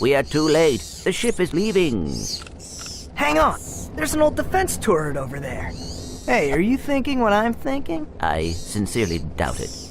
We are too late. The ship is leaving. Hang on. There's an old defense turret over there. Hey, are you thinking what I'm thinking? I sincerely doubt it.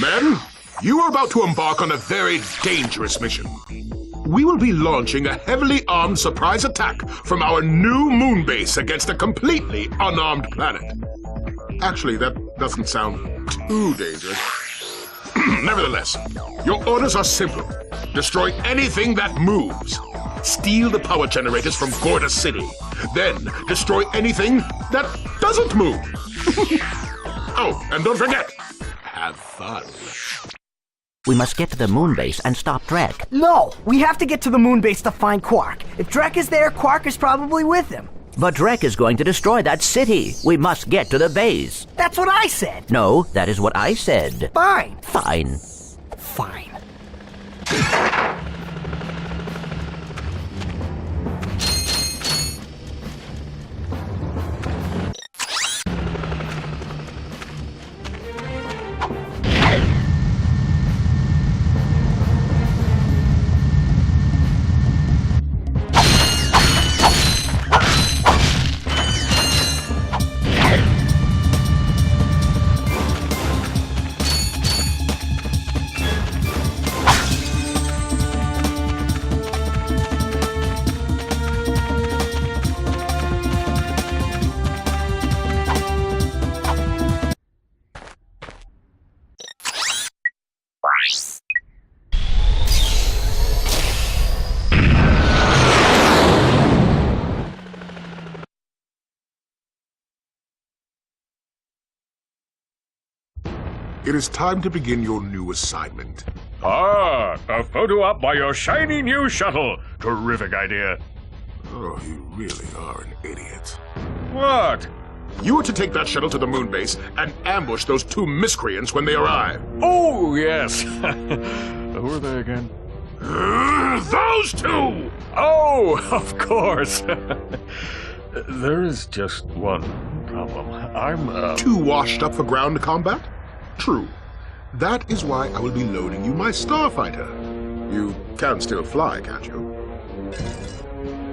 Men, you are about to embark on a very dangerous mission. We will be launching a heavily armed surprise attack from our new moon base against a completely unarmed planet. Actually, that doesn't sound too dangerous. Nevertheless, your orders are simple. Destroy anything that moves. Steal the power generators from Gorda City. Then destroy anything that doesn't move. Oh, and don't forget, have fun. We must get to the moon base and stop Drek. No! We have to get to the moon base to find Quark. If Drek is there, Quark is probably with him. But Drek is going to destroy that city. We must get to the base. That's what I said! No, that is what I said. Fine. Fine. Fine. It is time to begin your new assignment. Ah, a photo op by your shiny new shuttle. Terrific idea. Oh, you really are an idiot. What? You are to take that shuttle to the moon base and ambush those two miscreants when they arrive. Oh, yes. Who are they again? Those two! Oh, of course. There is just one problem. I'm, Too washed up for ground combat? True. That is why I will be loaning you my starfighter. You can still fly, can't you?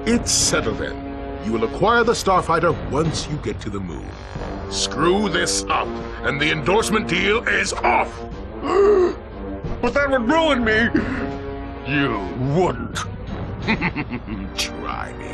It's settled then. You will acquire the starfighter once you get to the moon. Screw this up, and the endorsement deal is off! But that would ruin me! You wouldn't. Try me.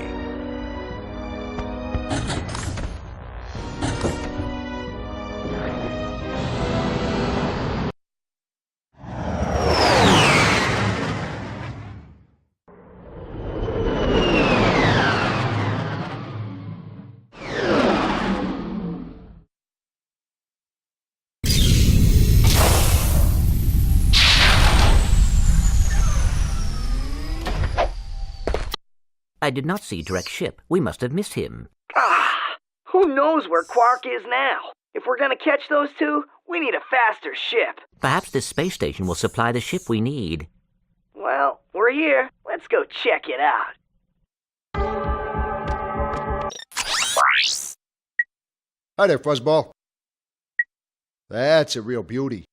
I did not see Drek's ship. We must have missed him. Who knows where Quark is now? If we're gonna catch those two, we need a faster ship. Perhaps this space station will supply the ship we need. Well, we're here. Let's go check it out. Hi there, Fuzzball. That's a real beauty.